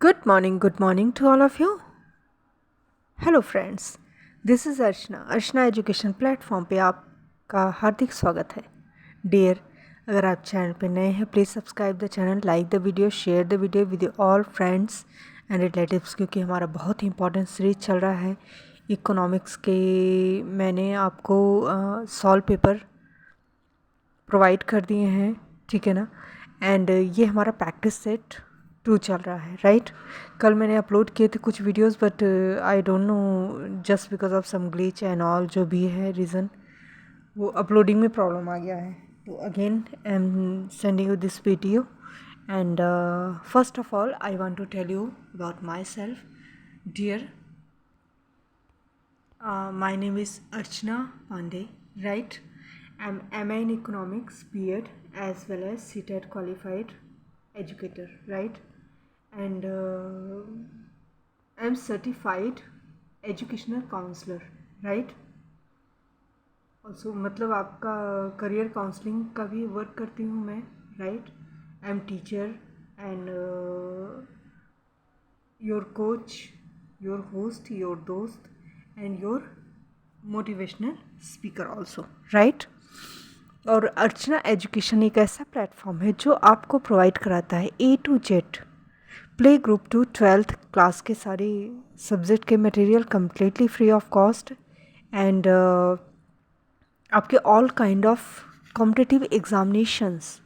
Good morning to all of you. Hello friends, this is Archana education platform पे आपका हार्दिक स्वागत है। Dear, अगर आप चैनल पे नए हैं please subscribe the channel, like the video, share the video with all friends and relatives, क्योंकि हमारा बहुत ही इंपॉर्टेंट सीरीज चल रहा है इकोनॉमिक्स के। मैंने आपको सॉल्व पेपर प्रोवाइड कर दिए हैं, ठीक है ना। एंड ये हमारा प्रैक्टिस सेट 2 चल रहा है, राइट। कल मैंने अपलोड किए थे कुछ videos, but I don't know, just because of some glitch and all, जो भी है रीज़न, वो अपलोडिंग में प्रॉब्लम आ गया है। तो again I am sending you this video and first of all I want to tell you about myself. Dear, my name is Archana Pandey, right? I'm MA in Economics, B.Ed, as well as CTET qualified educator, right? And I'm certified educational counselor, right? Also मतलब आपका career counselling का भी work करती हूँ मैं, right. I am teacher and your coach, your host, your दोस्त and your motivational speaker also, right. और Archana education एक ऐसा प्लेटफॉर्म है जो आपको प्रोवाइड कराता है A to Z play group to 12th class के सारे सब्जेक्ट के material completely free of cost and आपके all kind of competitive examinations,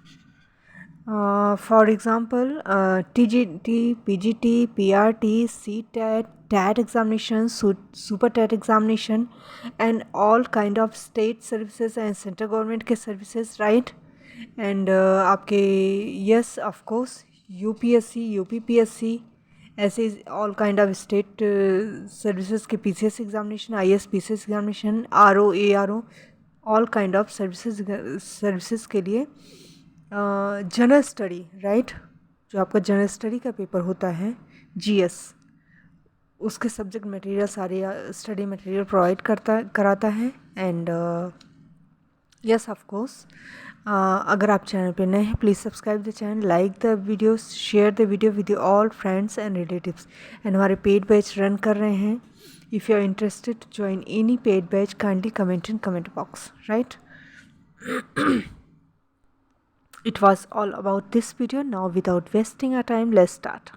for example TGT, PGT, PRT, CTET, TET examination, super TET examination and all kind of state services and central government के services, right? and आपके yes of course UPSC, UPPSC, ऐसे all kind of state services के PCS examination, IS PCS examination, RO, ARO, all kind of services के लिए general study, right, जो आपका general study का paper होता है GS, उसके सब्जेक्ट मटेरियल सारे स्टडी मटेरियल प्रोवाइड कराता है। एंड यस ऑफ कोर्स, अगर आप चैनल पे नए हैं please subscribe the channel, like the video, share the video with all friends and relatives. And हमारे पेड बैच रन कर रहे हैं। If you are interested to join any paid batch kindly comment in comment box, right. It was all about this video. Now without wasting our time, let's start.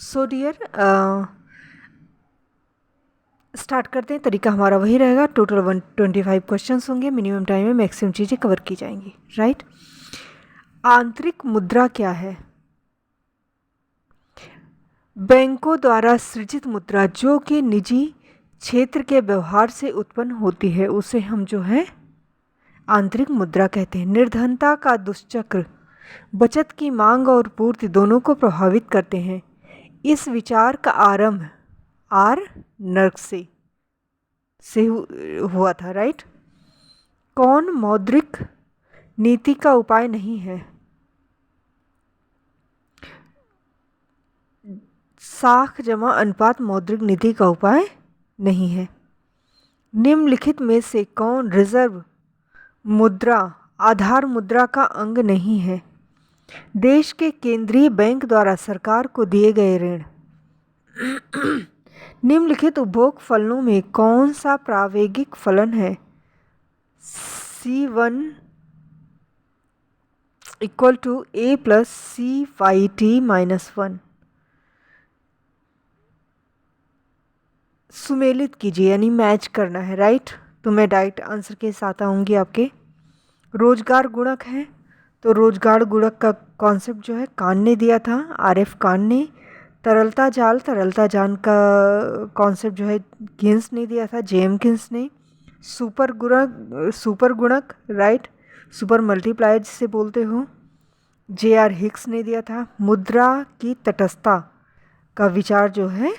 So dear, start करते हैं। तरीका हमारा वही रहेगा। Total 125 questions होंगे। Minimum time में maximum चीज़ें cover की जाएंगी, राइट। आंतरिक मुद्रा क्या है? बैंकों द्वारा सृजित मुद्रा जो कि निजी क्षेत्र के व्यवहार से उत्पन्न होती है उसे हम जो है आंतरिक मुद्रा कहते हैं। निर्धनता का दुष्चक्र बचत की मांग और पूर्ति दोनों को प्रभावित करते हैं। इस विचार का आरंभ आर नर्क से हुआ था, राइट। कौन मौद्रिक नीति का उपाय नहीं है? साख जमा अनुपात मौद्रिक नीति का उपाय नहीं है। निम्नलिखित में से कौन रिजर्व मुद्रा आधार मुद्रा का अंग नहीं है? देश के केंद्रीय बैंक द्वारा सरकार को दिए गए ऋण। निम्नलिखित उपभोग फलनों में कौन सा प्रावेगिक फलन है? C1 equal to A plus CYT minus 1। सुमेलित कीजिए, यानी मैच करना है, राइट। तो मैं डायरेक्ट आंसर के साथ आऊँगी आपके। रोजगार गुणक है, तो रोजगार गुणक का कॉन्सेप्ट जो है कान ने दिया था, RF कान ने। तरलता जाल का कॉन्सेप्ट जो है गिन्स ने दिया था, JM गिन्स ने। सुपर गुणक, राइट, सुपर मल्टीप्लायर जिसे बोलते हो, JR हिक्स ने दिया था। मुद्रा की तटस्थता का विचार जो है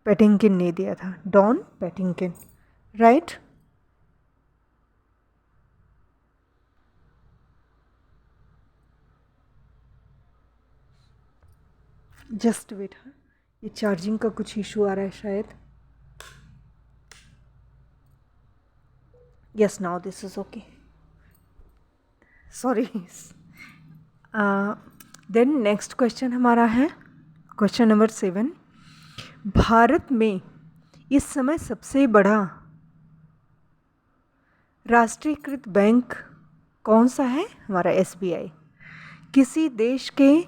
पेटिंकिन ने दिया था, डॉन पेटिंकिन, राइट। जस्ट वेट, हाँ, ये चार्जिंग का कुछ इशू आ रहा है शायद। Yes, now this is okay, sorry. Then next question हमारा है क्वेश्चन नंबर 7, भारत में इस समय सबसे बड़ा राष्ट्रीयकृत बैंक कौन सा है? हमारा SBI। किसी देश के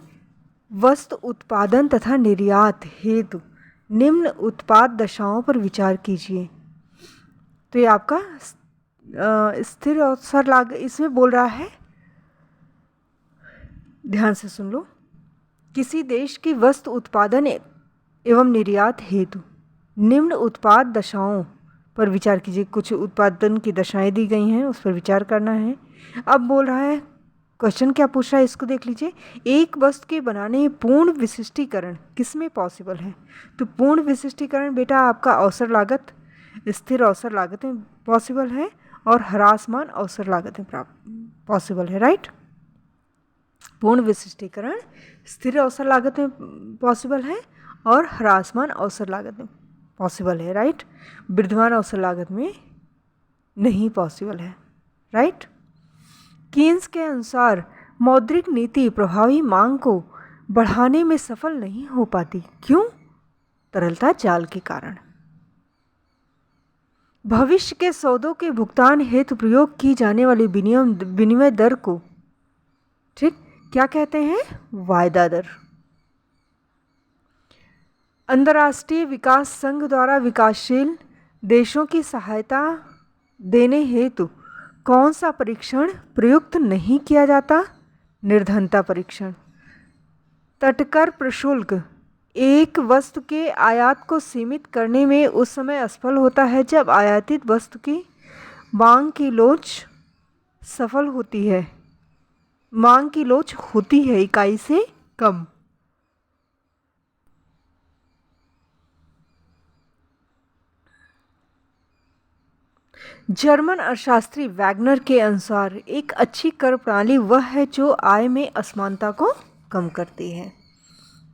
वस्तु उत्पादन तथा निर्यात हेतु निम्न उत्पाद दशाओं पर विचार कीजिए। तो ये आपका स्थिर अवसर लागत इसमें बोल रहा है, ध्यान से सुन लो। किसी देश की वस्तु उत्पादन एवं निर्यात हेतु निम्न उत्पाद दशाओं पर विचार कीजिए। कुछ उत्पादन की दशाएं दी गई हैं, उस पर विचार करना है। अब बोल रहा है, क्वेश्चन क्या पूछ रहा है इसको देख लीजिए। एक वस्तु के बनाने में पूर्ण विशिष्टीकरण किस में पॉसिबल है? तो पूर्ण विशिष्टीकरण बेटा आपका अवसर लागत, स्थिर अवसर लागत में पॉसिबल है और ह्रासमान अवसर लागत में पॉसिबल है, राइट। पूर्ण विशिष्टीकरण स्थिर अवसर लागत में पॉसिबल है और ह्रासमान अवसर लागत में पॉसिबल है, राइट। वृद्धिमान अवसर लागत में नहीं पॉसिबल है, राइट। कीन्स के अनुसार मौद्रिक नीति प्रभावी मांग को बढ़ाने में सफल नहीं हो पाती। क्यों? तरलता जाल के कारण। भविष्य के सौदों के भुगतान हेतु प्रयोग की जाने वाली विनिमय दर को, ठीक, क्या कहते हैं? वायदा दर। अंतर्राष्ट्रीय विकास संघ द्वारा विकासशील देशों की सहायता देने हेतु कौन सा परीक्षण प्रयुक्त नहीं किया जाता? निर्धनता परीक्षण। तटकर प्रशुल्क एक वस्तु के आयात को सीमित करने में उस समय असफल होता है जब आयातित वस्तु की मांग की लोच सफल होती है, मांग की लोच होती है इकाई से कम। जर्मन अर्थशास्त्री वैगनर के अनुसार एक अच्छी कर प्रणाली वह है जो आय में असमानता को कम करती है।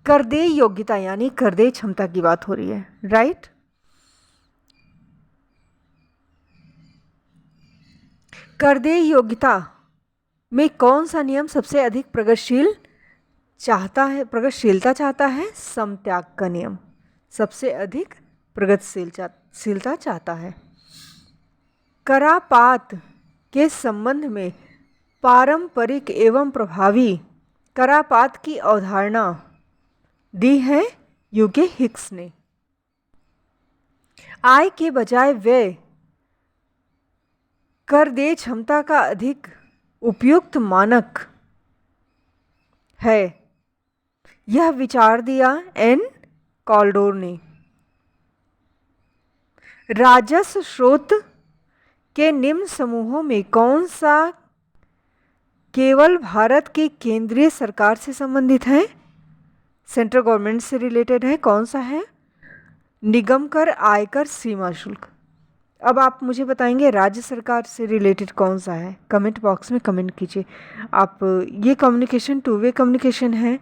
करदेय योग्यता यानी करदेय क्षमता की बात हो रही है, राइट। करदेय योग्यता में कौन सा नियम सबसे अधिक प्रगतिशीलता चाहता है? समत्याग का नियम सबसे अधिक प्रगतिशीलता चाहता है। करापात के संबंध में पारंपरिक एवं प्रभावी करापात की अवधारणा दी है यूके हिक्स ने। आय के बजाय व्यय करदेय क्षमता का अधिक उपयुक्त मानक है, यह विचार दिया एन कॉल्डोर ने। राजस्व स्रोत के निम्न समूहों में कौन सा केवल भारत की केंद्रीय सरकार से संबंधित है? सेंट्रल गवर्नमेंट से रिलेटेड है। कौन सा है? निगम कर, आयकर, सीमा शुल्क। अब आप मुझे बताएंगे राज्य सरकार से रिलेटेड कौन सा है? कमेंट बॉक्स में कमेंट कीजिए। आप ये कम्युनिकेशन 2 वे कम्युनिकेशन है।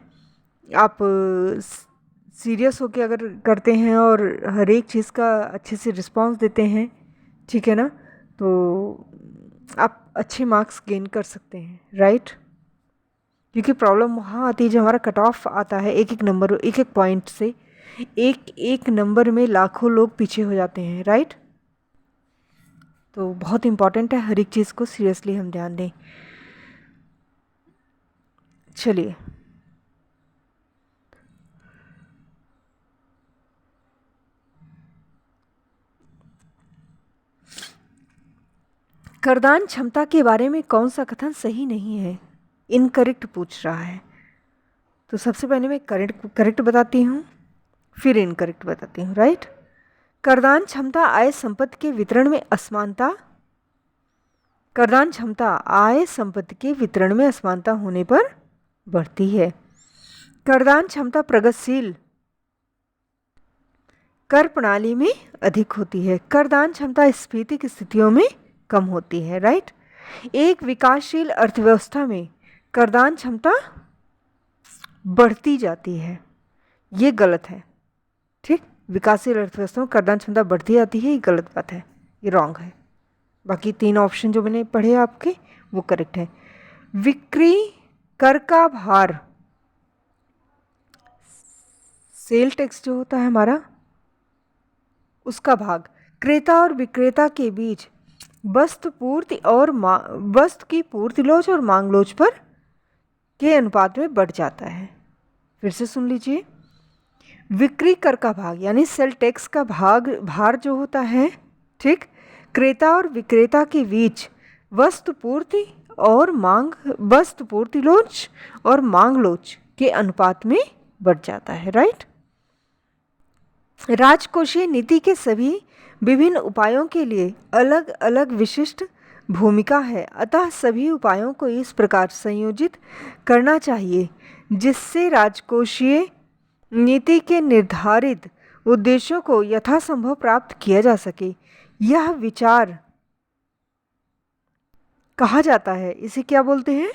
आप सीरियस होकर अगर करते हैं और हर एक चीज़ का अच्छे से रिस्पांस देते हैं, ठीक है ना, तो आप अच्छे मार्क्स गेन कर सकते हैं, राइट। क्योंकि प्रॉब्लम वहाँ आती है जब हमारा कट ऑफ आता है, एक एक नंबर, एक एक पॉइंट से, एक एक नंबर में लाखों लोग पीछे हो जाते हैं, राइट। तो बहुत इम्पॉर्टेंट है, हर एक चीज़ को सीरियसली हम ध्यान दें। चलिए, करदान क्षमता के बारे में कौन सा कथन सही नहीं है? इनकरेक्ट पूछ रहा है। तो सबसे पहले मैं करेक्ट बताती हूँ, फिर इनकरेक्ट बताती हूँ, राइट। करदान क्षमता आय संपत्ति के वितरण में असमानता, करदान क्षमता आय संपत्ति के वितरण में असमानता होने पर बढ़ती है। करदान क्षमता प्रगतिशील कर प्रणाली में अधिक होती है। करदान क्षमता स्फीति की स्थितियों में कम होती है, राइट। एक विकासशील अर्थव्यवस्था में करदान क्षमता बढ़ती जाती है, ये गलत है, ठीक। विकासशील अर्थव्यवस्था में करदान क्षमता बढ़ती जाती है, ये गलत बात है, ये रॉन्ग है। बाकी 3 ऑप्शन जो मैंने पढ़े आपके वो करेक्ट है। बिक्री कर का भार सेल टैक्स जो होता है हमारा, उसका भाग क्रेता और विक्रेता के बीच वस्तु पूर्ति और वस्तु की पूर्ति लोच और मांग लोच पर के अनुपात में बढ़ जाता है। फिर से सुन लीजिए, विक्री कर का भाग यानी सेल टैक्स का भार जो होता है, ठीक, क्रेता और विक्रेता के बीच वस्तु पूर्ति लोच और मांग लोच के अनुपात में बढ़ जाता है, राइट। राजकोषीय नीति के सभी विभिन्न उपायों के लिए अलग अलग विशिष्ट भूमिका है, अतः सभी उपायों को इस प्रकार संयोजित करना चाहिए जिससे राजकोषीय नीति के निर्धारित उद्देश्यों को यथासंभव प्राप्त किया जा सके। यह विचार कहा जाता है, इसे क्या बोलते हैं?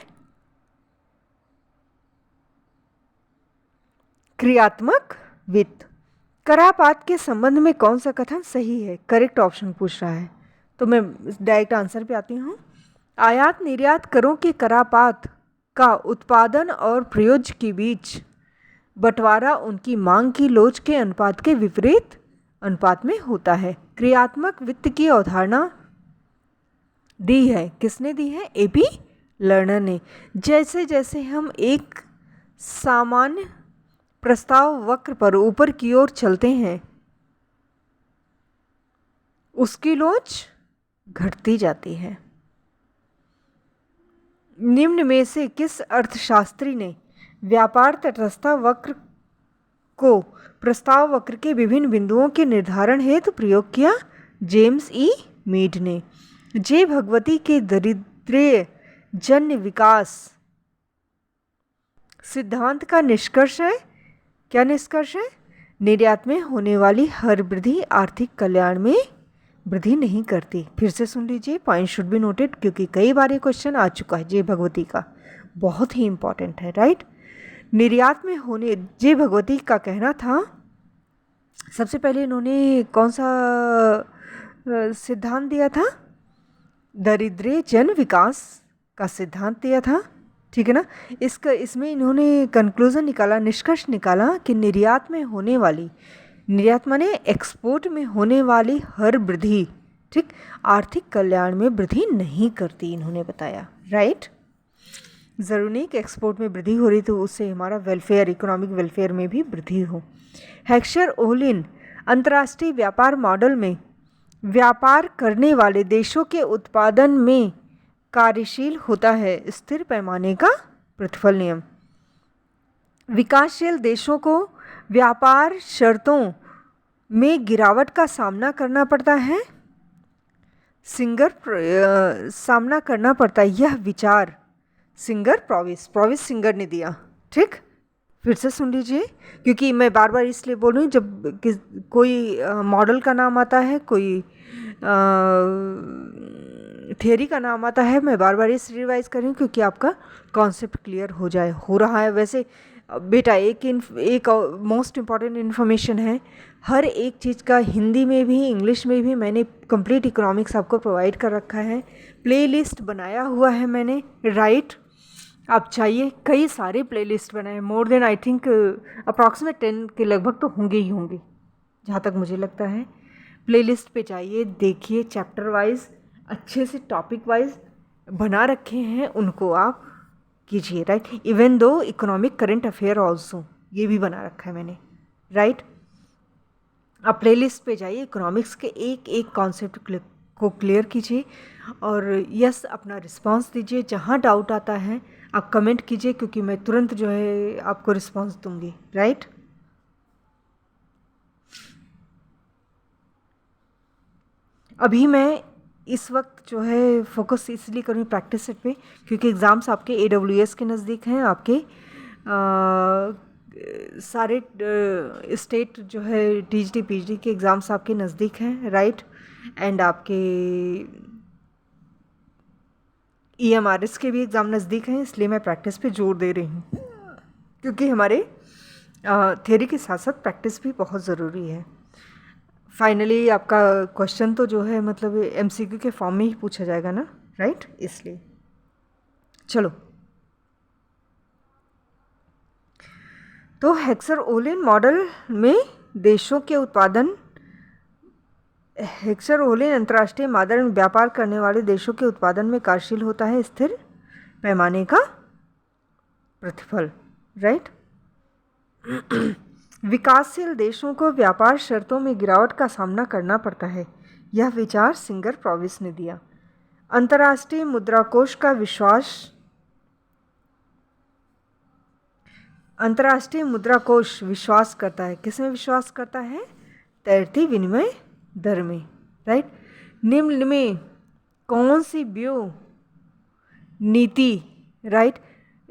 क्रियात्मक वित्त। करापात के संबंध में कौन सा कथन सही है? करेक्ट ऑप्शन पूछ रहा है, तो मैं डायरेक्ट आंसर पे आती हूँ। आयात निर्यात करों के करापात का उत्पादन और प्रयोज्य के बीच बंटवारा उनकी मांग की लोच के अनुपात के विपरीत अनुपात में होता है। क्रियात्मक वित्त की अवधारणा दी है, किसने दी है? एपी लर्नर ने। जैसे जैसे हम एक सामान्य प्रस्ताव वक्र पर ऊपर की ओर चलते हैं, उसकी लोच घटती जाती है। निम्न में से किस अर्थशास्त्री ने व्यापार तटस्थता वक्र को प्रस्ताव वक्र के विभिन्न बिंदुओं के निर्धारण हेतु प्रयोग किया? जेम्स ई मीड ने। जे भगवती के दरिद्रीय जन्य विकास सिद्धांत का निष्कर्ष है, क्या निष्कर्ष है? निर्यात में होने वाली हर वृद्धि आर्थिक कल्याण में वृद्धि नहीं करती। फिर से सुन लीजिए, पॉइंट शुड बी नोटेड, क्योंकि कई बार ये क्वेश्चन आ चुका है जे भगवती का, बहुत ही इंपॉर्टेंट है, राइट। निर्यात में होने, जे भगवती का कहना था, सबसे पहले इन्होंने कौन सा सिद्धांत दिया था? दरिद्रीय जन विकास का सिद्धांत दिया था, ठीक है ना। इसमें इन्होंने कंक्लूजन निकाला, निष्कर्ष निकाला कि निर्यात में होने वाली, निर्यात माने एक्सपोर्ट में होने वाली हर वृद्धि, ठीक, आर्थिक कल्याण में वृद्धि नहीं करती, इन्होंने बताया, राइट। ज़रूरी नहीं कि एक्सपोर्ट में वृद्धि हो रही तो उससे हमारा वेलफेयर, इकोनॉमिक वेलफेयर में भी वृद्धि हो। हेक्सर ओलिन अंतर्राष्ट्रीय व्यापार मॉडल में व्यापार करने वाले देशों के उत्पादन में कार्यशील होता है स्थिर पैमाने का प्रतिफल नियम। विकासशील देशों को व्यापार शर्तों में गिरावट का सामना करना पड़ता है, सामना करना पड़ता है। यह विचार प्रोविस सिंगर ने दिया, ठीक। फिर से सुन लीजिए, क्योंकि मैं बार बार इसलिए बोल रही हूँ, जब कोई मॉडल का नाम आता है, कोई थियरी का नाम आता है, मैं बार बार इस रिवाइज कर रही हूँ क्योंकि आपका कॉन्सेप्ट क्लियर हो रहा है। वैसे बेटा एक मोस्ट इम्पॉर्टेंट इन्फॉर्मेशन है, हर एक चीज़ का हिंदी में भी इंग्लिश में भी मैंने कंप्लीट इकोनॉमिक्स आपको प्रोवाइड कर रखा है, प्लेलिस्ट बनाया हुआ है मैंने, राइट। आप चाहिए, कई सारे प्लेलिस्ट बनाए हैं, more than I think approximate 10 के लगभग तो होंगे ही होंगे, जहाँ तक मुझे लगता है। प्लेलिस्ट पे जाइए, देखिए, चैप्टर वाइज अच्छे से टॉपिक वाइज बना रखे हैं, उनको आप कीजिए, right. Even though economic current affair also, ये भी बना रखा है मैंने, राइट। आप प्लेलिस्ट पे जाइए, इकोनॉमिक्स के एक एक कॉन्सेप्ट को क्लियर कीजिए और यस अपना रिस्पांस दीजिए। जहाँ डाउट आता है आप कमेंट कीजिए, क्योंकि मैं तुरंत जो है आपको रिस्पांस दूंगी, राइट। अभी मैं इस वक्त जो है फोकस इसलिए करूँ प्रैक्टिस सेट पे, क्योंकि एग्ज़ाम्स आपके AWS के नज़दीक हैं, आपके सारे स्टेट जो है TGT PGT के एग्ज़ाम्स आपके नज़दीक हैं, राइट। एंड आपके EMRS के भी एग्ज़ाम नज़दीक हैं, इसलिए मैं प्रैक्टिस पे जोर दे रही हूँ, क्योंकि हमारे थियरी के साथ साथ प्रैक्टिस भी बहुत ज़रूरी है। फाइनली आपका क्वेश्चन तो जो है मतलब MCQ के फॉर्म में ही पूछा जाएगा ना, राइट, इसलिए चलो। तो हेक्सर-ओलेन मॉडल में देशों के उत्पादन, हेक्सर-ओलेन अंतर्राष्ट्रीय मॉडल में व्यापार करने वाले देशों के उत्पादन में कार्यशील होता है स्थिर पैमाने का प्रतिफल, राइट। विकासशील देशों को व्यापार शर्तों में गिरावट का सामना करना पड़ता है, यह विचार सिंगर प्रॉविस ने दिया। अंतर्राष्ट्रीय मुद्रा कोष का विश्वास, अंतर्राष्ट्रीय मुद्रा कोष विश्वास करता है, किसमें विश्वास करता है? तैरती विनिमय दर में, राइट। निम्न में कौन सी व्यू नीति, राइट,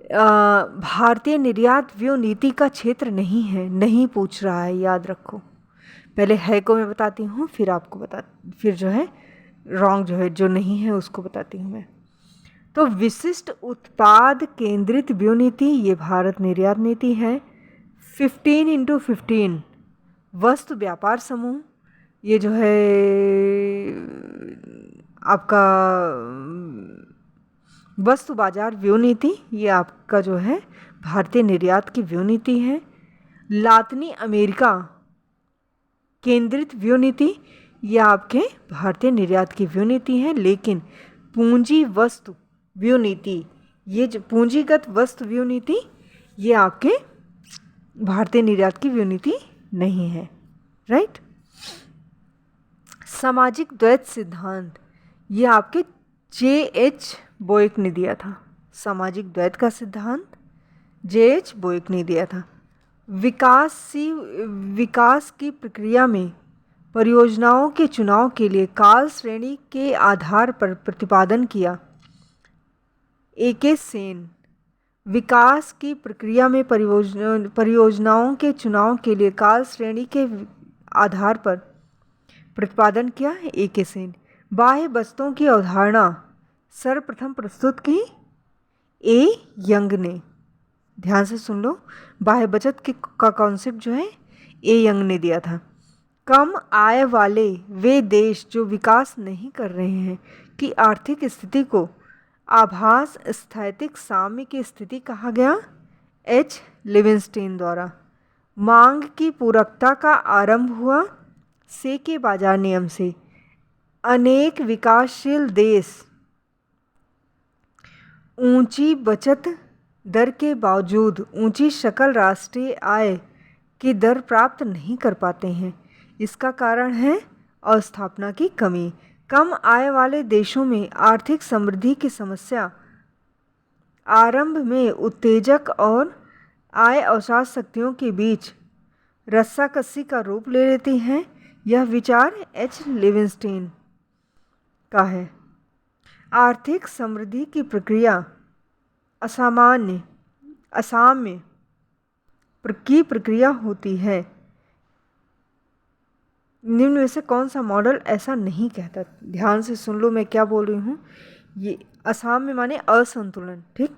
भारतीय निर्यात व्यू नीति का क्षेत्र नहीं है, नहीं पूछ रहा है, याद रखो। पहले है को मैं बताती हूँ, फिर आपको फिर जो है रॉन्ग जो है, जो नहीं है उसको बताती हूँ मैं। तो विशिष्ट उत्पाद केंद्रित व्यू नीति, ये भारत निर्यात नीति है। 15x15 वस्तु व्यापार समूह, ये जो है आपका वस्तु बाजार व्यू नीति, ये आपका जो है भारतीय निर्यात की व्यू नीति है। लातिनी अमेरिका केंद्रित व्यू नीति, ये आपके भारतीय निर्यात की व्यू नीति है। लेकिन पूंजी वस्तु व्यू नीति, ये जो पूंजीगत वस्तु व्यू नीति, ये आपके भारतीय निर्यात की व्यू नीति नहीं है, राइट। सामाजिक द्वैत सिद्धांत, ये आपके J.H. बोयक ने दिया था। सामाजिक द्वैत का सिद्धांत J.H. बोयक ने दिया था। विकास की प्रक्रिया में परियोजनाओं के चुनाव के लिए काल श्रेणी के आधार पर प्रतिपादन किया A.K. सेन। विकास की प्रक्रिया में परियोजनाओं के चुनाव के लिए काल श्रेणी के आधार पर प्रतिपादन किया A.K. सेन। बाह्य बचतों की अवधारणा सर्वप्रथम प्रस्तुत की A. यंग ने। ध्यान से सुन लो, बाह्य बचत का कॉन्सेप्ट जो है A. यंग ने दिया था। कम आय वाले वे देश जो विकास नहीं कर रहे हैं की आर्थिक स्थिति को आभास स्थैतिक साम्य की स्थिति कहा गया H. लिविंगस्टीन द्वारा। मांग की पूरकता का आरंभ हुआ से के बाजार नियम से। अनेक विकासशील देश ऊंची बचत दर के बावजूद ऊंची सकल राष्ट्रीय आय की दर प्राप्त नहीं कर पाते हैं। इसका कारण है अस्थापना की कमी। कम आय वाले देशों में आर्थिक समृद्धि की समस्या आरंभ में उत्तेजक और आय अवसाद शक्तियों के बीच रस्साकसी का रूप ले लेती है। यह विचार H. लिविंगस्टीन का है। आर्थिक समृद्धि की प्रक्रिया असाम्य की प्रक्रिया होती है। निम्न में से कौन सा मॉडल ऐसा नहीं कहता? ध्यान से सुन लो मैं क्या बोल रही हूँ। ये असाम्य माने असंतुलन, ठीक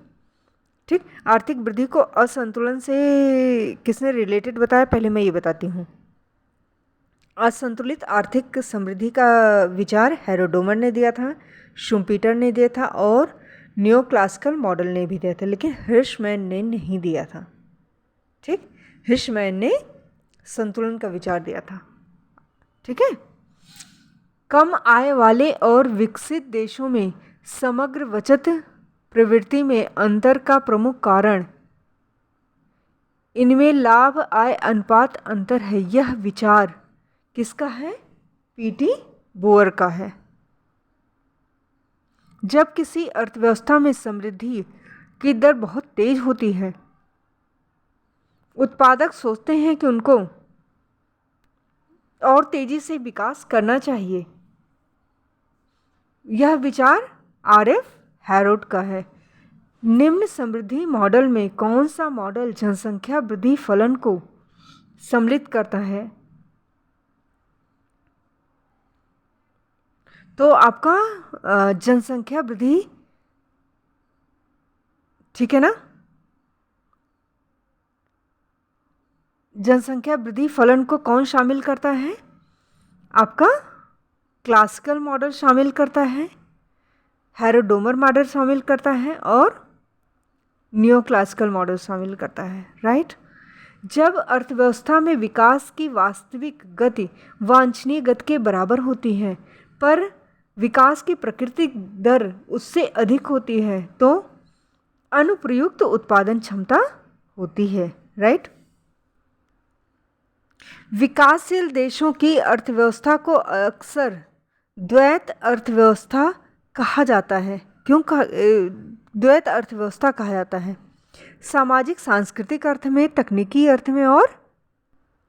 ठीक। आर्थिक वृद्धि को असंतुलन से किसने रिलेटेड बताया, पहले मैं ये बताती हूँ। असंतुलित आर्थिक समृद्धि का विचार हेरोडोमर ने दिया था, शुम्पीटर ने दिया था और न्यो क्लासिकल मॉडल ने भी दिया था, लेकिन हिर्शमैन ने नहीं दिया था, ठीक। हिर्शमैन ने संतुलन का विचार दिया था, ठीक है। कम आय वाले और विकसित देशों में समग्र बचत प्रवृत्ति में अंतर का प्रमुख कारण इनमें लाभ आय अनुपात अंतर है। यह विचार किसका है? P.T. बोअर का है। जब किसी अर्थव्यवस्था में समृद्धि की दर बहुत तेज होती है, उत्पादक सोचते हैं कि उनको और तेजी से विकास करना चाहिए। यह विचार R.F. हैरोल्ड का है। निम्न समृद्धि मॉडल में कौन सा मॉडल जनसंख्या वृद्धि फलन को सम्मिलित करता है? तो आपका जनसंख्या वृद्धि, ठीक है ना। जनसंख्या वृद्धि फलन को कौन शामिल करता है? आपका क्लासिकल मॉडल शामिल करता है, हेरोडोमर मॉडल शामिल करता है और न्यो क्लासिकल मॉडल शामिल करता है, राइट। जब अर्थव्यवस्था में विकास की वास्तविक गति वांछनीय गति के बराबर होती है पर विकास की प्राकृतिक दर उससे अधिक होती है तो अनुप्रयुक्त उत्पादन क्षमता होती है, राइट। विकासशील देशों की अर्थव्यवस्था को अक्सर द्वैत अर्थव्यवस्था कहा जाता है। क्यों द्वैत अर्थव्यवस्था कहा जाता है? सामाजिक सांस्कृतिक अर्थ में, तकनीकी अर्थ में और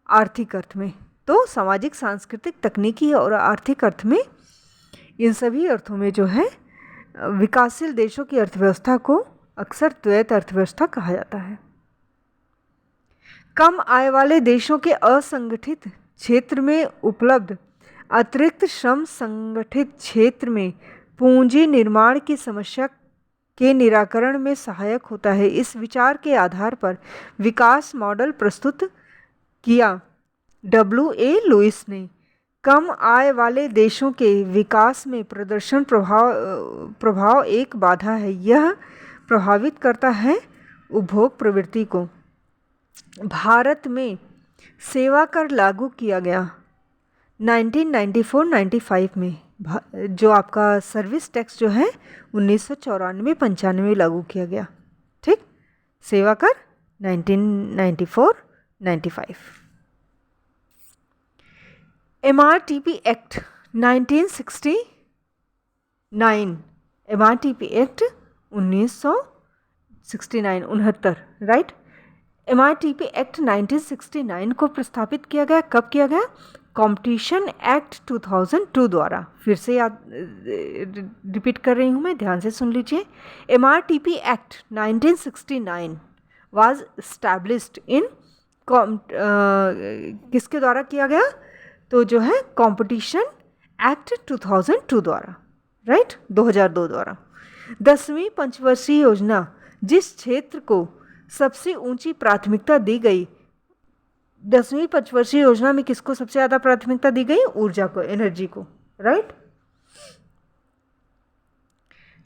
आर्थिक अर्थ में। तो सामाजिक सांस्कृतिक, तकनीकी और आर्थिक अर्थ में, इन सभी अर्थों में जो है विकासशील देशों की अर्थव्यवस्था को अक्सर द्वैत अर्थव्यवस्था कहा जाता है। कम आय वाले देशों के असंगठित क्षेत्र में उपलब्ध अतिरिक्त श्रम संगठित क्षेत्र में पूंजी निर्माण की समस्या के निराकरण में सहायक होता है। इस विचार के आधार पर विकास मॉडल प्रस्तुत किया W.A. लुईस ने। कम आय वाले देशों के विकास में प्रदर्शन प्रभाव एक बाधा है। यह प्रभावित करता है उपभोग प्रवृत्ति को। भारत में सेवा कर लागू किया गया 1994-95 में। जो आपका सर्विस टैक्स जो है 1994-95 में लागू किया गया, ठीक। सेवा कर 1994-95। MRTP act 1969, MRTP act 1969, right. MRTP act 1969 को प्रस्तावित किया गया। कब किया गया? कॉम्पिटिशन एक्ट 2002 द्वारा। फिर से याद रिपीट कर रही हूँ मैं, ध्यान से सुन लीजिए। MRTP act 1969 was established in किसके द्वारा किया गया? तो जो है कॉम्पिटिशन एक्ट 2002 द्वारा, राइट, 2002 द्वारा। 10वीं पंचवर्षीय योजना, जिस क्षेत्र को सबसे ऊंची प्राथमिकता दी गई, 10वीं पंचवर्षीय योजना में किसको सबसे ज़्यादा प्राथमिकता दी गई? ऊर्जा को, एनर्जी को, राइट।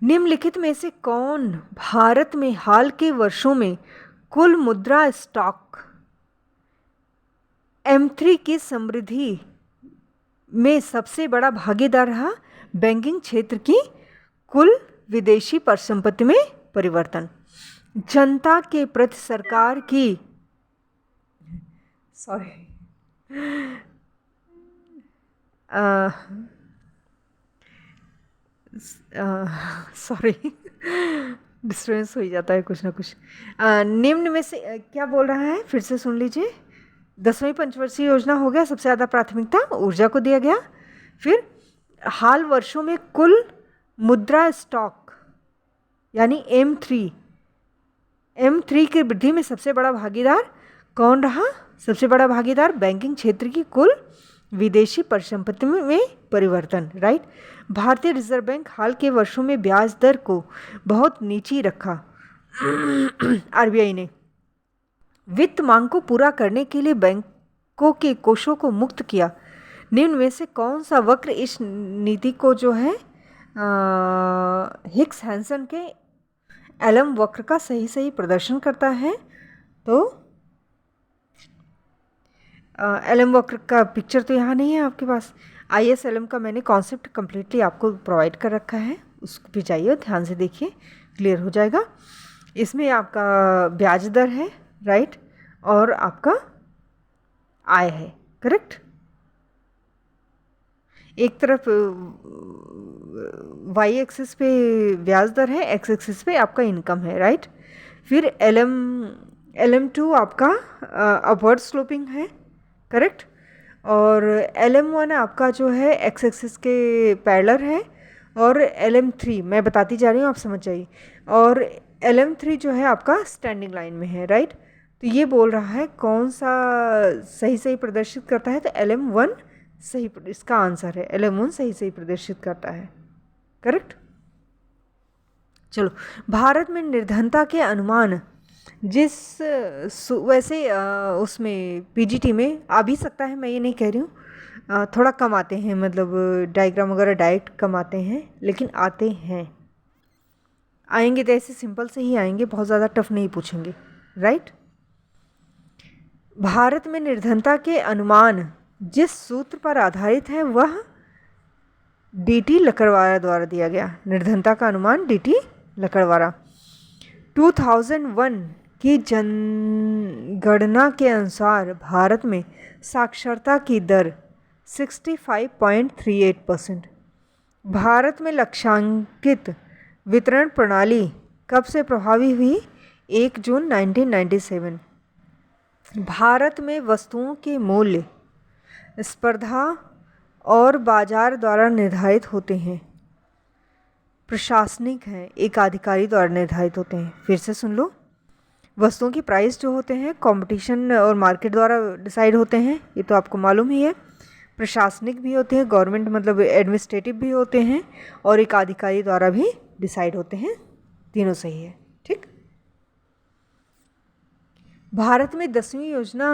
निम्नलिखित में से कौन भारत में हाल के वर्षों में कुल मुद्रा स्टॉक M3 की समृद्धि में सबसे बड़ा भागीदार रहा? बैंकिंग क्षेत्र की कुल विदेशी परिसंपत्ति में परिवर्तन, जनता के प्रति सरकार की डिस्टर्बेंस हो जाता है कुछ ना कुछ। निम्न में से क्या बोल रहा है? फिर से सुन लीजिए। 10वीं पंचवर्षीय योजना हो गया, सबसे ज़्यादा प्राथमिकता ऊर्जा को दिया गया। फिर हाल वर्षों में कुल मुद्रा स्टॉक यानी M3 की वृद्धि में सबसे बड़ा भागीदार कौन रहा? सबसे बड़ा भागीदार बैंकिंग क्षेत्र की कुल विदेशी परिसंपत्ति में परिवर्तन, राइट। भारतीय रिजर्व बैंक हाल के वर्षों में ब्याज दर को बहुत नीची रखा। RBI ने वित्त मांग को पूरा करने के लिए बैंकों के कोषों को मुक्त किया। निम्न में से कौन सा वक्र इस नीति को जो है हिक्स हैंसन के एलम वक्र का सही प्रदर्शन करता है? तो एलम वक्र का पिक्चर तो यहाँ नहीं है आपके पास। ISLM का मैंने कॉन्सेप्ट कम्प्लीटली आपको प्रोवाइड कर रखा है, उसको भी जाइए ध्यान से देखिए, क्लियर हो जाएगा। इसमें आपका ब्याज दर है, राइट, और आपका आय है, करेक्ट। एक तरफ y एक्सिस पे ब्याज दर है, x एक्सिस पे आपका इनकम है, राइट। फिर LM2 आपका अपवर्ड स्लोपिंग है, करेक्ट। और LM1 आपका जो है x एक्सिस के पैरेलल है, और LM3 मैं बताती जा रही हूँ, आप समझ जाइए। और LM3 जो है आपका स्टैंडिंग लाइन में है, राइट। तो ये बोल रहा है कौन सा सही प्रदर्शित करता है? तो LM1 सही, इसका आंसर है LM1 सही प्रदर्शित करता है, करेक्ट। चलो, भारत में निर्धनता के अनुमान जिस वैसे उसमें PGT में आ भी सकता है, मैं ये नहीं कह रही हूँ, थोड़ा कम आते हैं, मतलब डायग्राम वगैरह डायरेक्ट कम आते हैं, लेकिन आते हैं। आएंगे तो ऐसे सिंपल से ही आएंगे, बहुत ज़्यादा टफ नहीं पूछेंगे, राइट। भारत में निर्धनता के अनुमान जिस सूत्र पर आधारित है वह डीटी लकड़वाला द्वारा दिया गया। निर्धनता का अनुमान डीटी लकड़वाला। 2001 की जनगणना के अनुसार भारत में साक्षरता की दर 65.38%। भारत में लक्ष्यांकित वितरण प्रणाली कब से प्रभावी हुई? 1 जून 1997। भारत में वस्तुओं के मूल्य स्पर्धा और बाजार द्वारा निर्धारित होते हैं। प्रशासनिक हैं, एक अधिकारी द्वारा निर्धारित होते हैं। फिर से सुन लो, वस्तुओं की प्राइस जो होते हैं कंपटीशन और मार्केट द्वारा डिसाइड होते हैं, ये तो आपको मालूम ही है। प्रशासनिक भी होते हैं, गवर्नमेंट मतलब एडमिनिस्ट्रेटिव भी होते हैं, और एक अधिकारी द्वारा भी डिसाइड होते हैं। तीनों सही है, ठीक। भारत में 10वीं योजना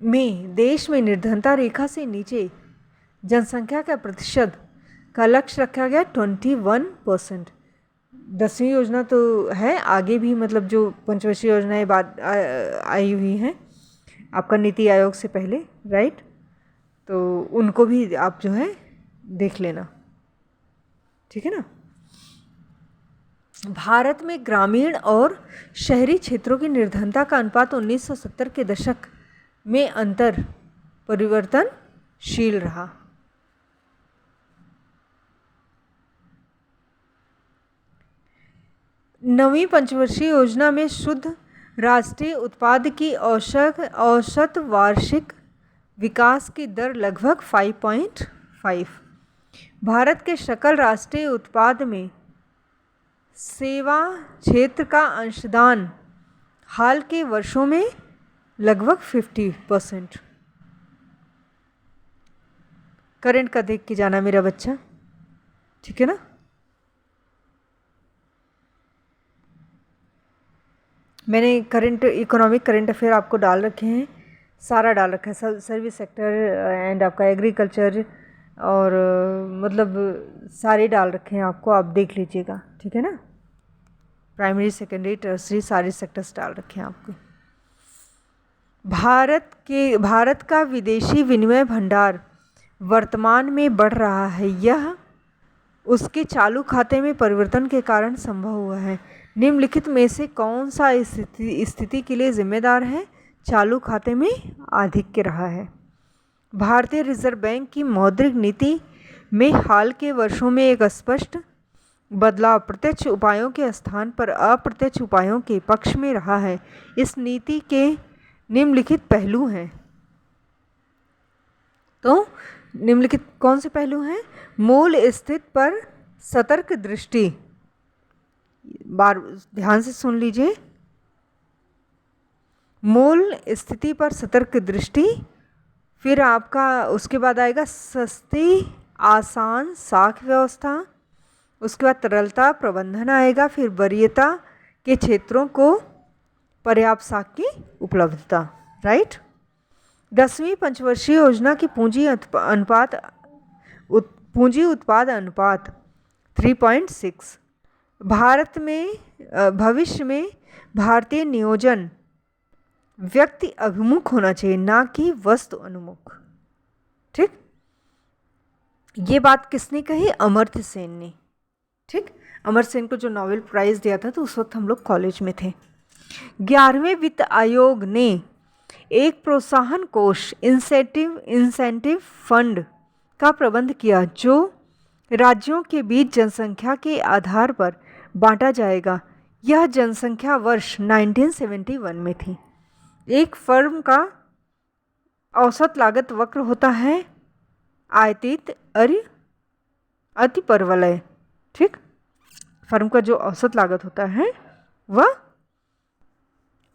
में देश में निर्धनता रेखा से नीचे जनसंख्या का प्रतिशत का लक्ष्य रखा गया 21%। 10वीं योजना तो है, आगे भी मतलब जो पंचवर्षीय योजनाएं बाद आई हुई हैं आपका नीति आयोग से पहले, राइट, तो उनको भी आप जो है देख लेना, ठीक है ना। भारत में ग्रामीण और शहरी क्षेत्रों की निर्धनता का अनुपात 1970 के दशक में अंतर परिवर्तनशील रहा। नवीं पंचवर्षीय योजना में शुद्ध राष्ट्रीय उत्पाद की औसत वार्षिक विकास की दर लगभग 5.5। भारत के सकल राष्ट्रीय उत्पाद में सेवा क्षेत्र का अंशदान हाल के वर्षों में लगभग 50%। करंट का देख के जाना मेरा बच्चा, ठीक है ना। मैंने करंट इकोनॉमिक करंट अफेयर आपको डाल रखे हैं, सारा डाल रखा है, सर्विस सेक्टर एंड आपका एग्रीकल्चर और मतलब सारे डाल रखे हैं आपको, आप देख लीजिएगा, ठीक है ना। प्राइमरी सेकेंडरी टर्सरी सारे सेक्टर्स डाल रखे हैं आपको। भारत का विदेशी विनिमय भंडार वर्तमान में बढ़ रहा है, यह उसके चालू खाते में परिवर्तन के कारण संभव हुआ है। निम्नलिखित में से कौन सा स्थिति के लिए जिम्मेदार है? चालू खाते में आधिक्य रहा है। भारतीय रिजर्व बैंक की मौद्रिक नीति में हाल के वर्षों में एक स्पष्ट बदलाव प्रत्यक्ष उपायों के स्थान पर अप्रत्यक्ष उपायों के पक्ष में रहा है। इस नीति के निम्नलिखित पहलू हैं। तो निम्नलिखित कौन से पहलू हैं? मूल स्थिति पर सतर्क दृष्टि, बार ध्यान से सुन लीजिए, मूल स्थिति पर सतर्क दृष्टि, फिर आपका उसके बाद आएगा सस्ती आसान साख व्यवस्था, उसके बाद तरलता प्रबंधन आएगा, फिर वरीयता के क्षेत्रों को पर्याप्त साख की उपलब्धता, राइट। 10वीं पंचवर्षीय योजना की पूंजी उत्पाद अनुपात 3.6। भारत में भविष्य में भारतीय नियोजन व्यक्ति अभिमुख होना चाहिए, ना कि वस्तु अनुमुख, ठीक। ये बात किसने कही? अमर्त्य सेन ने, ठीक। अमर्त्य सेन को जो नोबेल प्राइज़ दिया था तो उस वक्त हम लोग कॉलेज में थे। 11वें वित्त आयोग ने एक प्रोत्साहन कोष इंसेंटिव फंड का प्रबंध किया, जो राज्यों के बीच जनसंख्या के आधार पर बांटा जाएगा। यह जनसंख्या वर्ष 1971 में थी। एक फर्म का औसत लागत वक्र होता है आयतित अतिपरवलय, ठीक। फर्म का जो औसत लागत होता है वह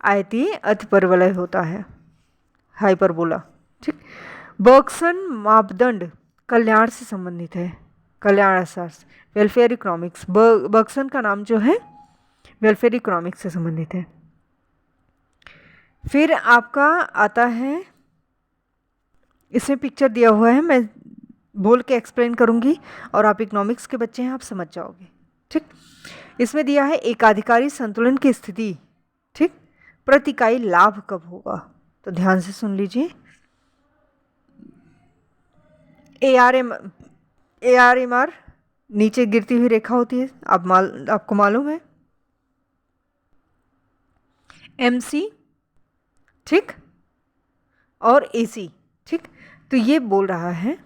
आयतीय अतिपरवलय होता है, हाइपरबोला, ठीक। बर्गसन मापदंड कल्याण से संबंधित है, कल्याण अर्थशास्त्र, वेलफेयर इकोनॉमिक्स। बर्गसन का नाम जो है वेलफेयर इकोनॉमिक्स से संबंधित है। फिर आपका आता है, इसमें पिक्चर दिया हुआ है, मैं बोल के एक्सप्लेन करूंगी और आप इकोनॉमिक्स के बच्चे हैं, आप समझ जाओगे, ठीक। इसमें दिया है एकाधिकारी संतुलन की स्थिति, ठीक। प्रति इकाई लाभ कब होगा? तो ध्यान से सुन लीजिए। ARMR नीचे गिरती हुई रेखा होती है, आपको मालूम है। MC, ठीक, और AC, ठीक। तो ये बोल रहा है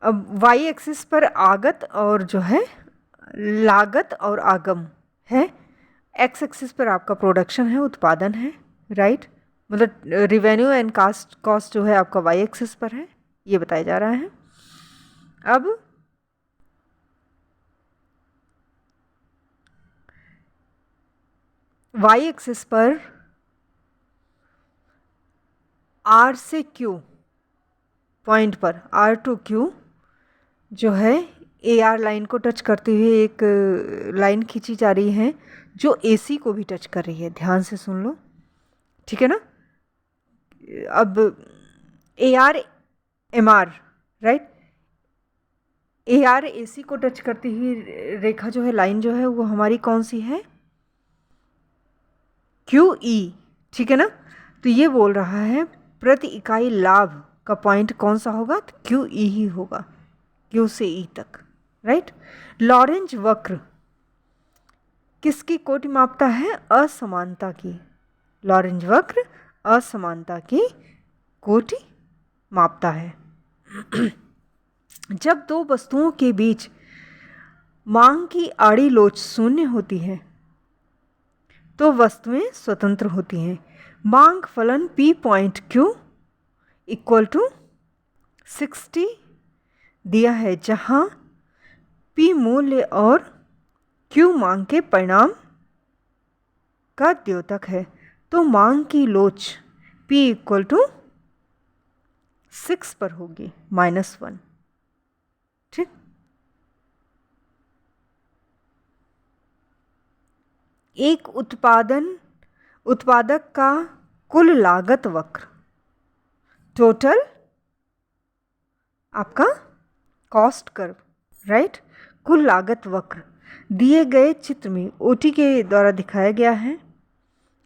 अब वाई एक्सिस पर आगत और जो है लागत और आगम है, एक्स एक्सिस पर आपका प्रोडक्शन है, उत्पादन है, राइट। मतलब रिवेन्यू एंड कॉस्ट जो है आपका वाई एक्सिस पर है, ये बताया जा रहा है। अब वाई एक्सिस पर R से Q पॉइंट पर, R टू Q जो है AR लाइन को टच करते हुए एक लाइन खींची जा रही है जो AC को भी टच कर रही है। ध्यान से सुन लो, ठीक है ना। अब ARMR, राइट, AR AC को टच करती हुई रेखा जो है, लाइन जो है, वो हमारी कौन सी है? QE, ठीक है ना। तो ये बोल रहा है प्रति इकाई लाभ का पॉइंट कौन सा होगा? तो QE ही होगा, Q से E तक, राइट। लॉरेंज वक्र किसकी कोटि मापता है? असमानता की। लॉरेंज वक्र असमानता की कोटि मापता है। जब दो वस्तुओं के बीच मांग की आड़ी लोच शून्य होती है तो वस्तुएं स्वतंत्र होती हैं। मांग फलन P point Q equal to 60 दिया है, जहां P मूल्य और Q मांग के परिणाम का द्योतक है। तो मांग की लोच P इक्वल टू 6 पर होगी, -1, ठीक। एक उत्पादक का कुल लागत वक्र, टोटल आपका कॉस्ट कर्व, राइट, कुल लागत वक्र दिए गए चित्र में OT के द्वारा दिखाया गया है।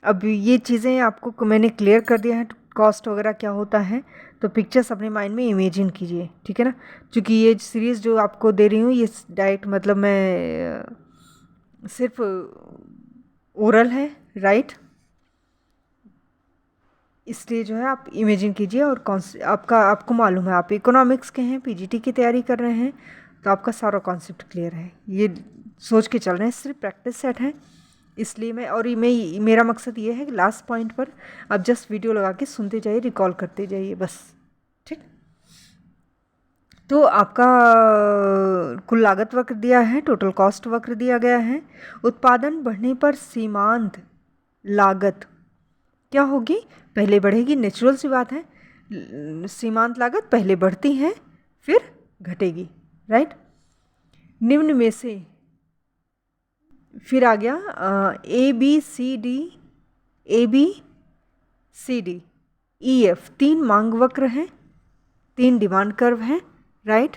अब ये चीज़ें आपको मैंने क्लियर कर दिया है, कॉस्ट वगैरह क्या होता है, तो पिक्चर्स अपने माइंड में इमेजिन कीजिए, ठीक है ना। क्योंकि ये सीरीज़ जो आपको दे रही हूँ ये डायरेक्ट मतलब मैं सिर्फ ओरल है, राइट, इसलिए जो है आप इमेजिन कीजिए। और आपको मालूम है आप इकोनॉमिक्स के हैं, PGT की तैयारी कर रहे हैं, तो आपका सारा कॉन्सेप्ट क्लियर है, ये सोच के चल रहे हैं, सिर्फ प्रैक्टिस सेट है। इसलिए मेरा मकसद ये है कि लास्ट पॉइंट पर आप जस्ट वीडियो लगा के सुनते जाइए, रिकॉल करते जाइए, बस, ठीक। तो आपका कुल लागत वक्र दिया है, टोटल कॉस्ट वक्र दिया गया है। उत्पादन बढ़ने पर सीमांत लागत क्या होगी? पहले बढ़ेगी, नेचुरल सी बात है। सीमांत लागत पहले बढ़ती है फिर घटेगी, राइट। निम्न में से फिर आ गया ABCDEF, 3 मांग वक्र हैं, 3 डिमांड कर्व हैं, राइट।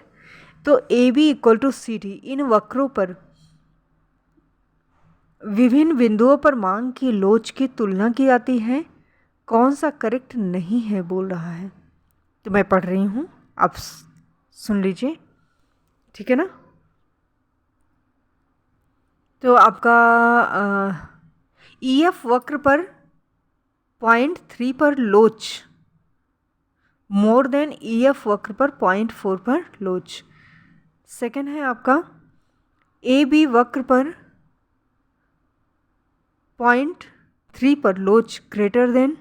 तो AB इक्वल टू CD, इन वक्रों पर विभिन्न बिंदुओं पर मांग की लोच की तुलना की जाती है। कौन सा करेक्ट नहीं है बोल रहा है, तो मैं पढ़ रही हूँ, आप सुन लीजिए, ठीक है ना। तो आपका EF वक्र पर 0.3 पर लोच मोर देन EF वक्र पर 0.4 पर लोच। सेकंड है आपका AB वक्र पर 0.3 पर लोच ग्रेटर देन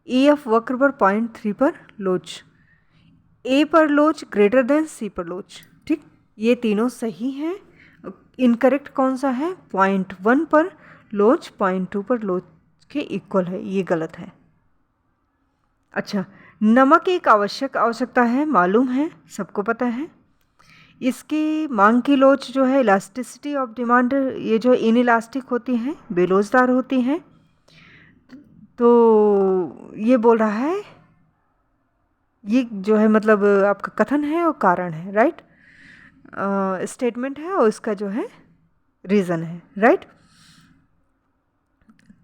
EF वक्र पर 0.3 पर लोच। A पर लोच ग्रेटर देन C पर लोच, ठीक। ये तीनों सही हैं। इनकरेक्ट कौन सा है? 0.1 पर लोच 0.2 पर लोच के इक्वल है, ये गलत है। अच्छा, नमक एक आवश्यकता है, मालूम है, सबको पता है। इसकी मांग की लोच जो है, इलास्टिसिटी ऑफ डिमांड, ये जो इनइलास्टिक होती हैं, बेलोचदार होती हैं। तो ये बोल रहा है, ये जो है मतलब आपका कथन है और कारण है, राइट। स्टेटमेंट है और इसका जो है रीज़न है, राइट।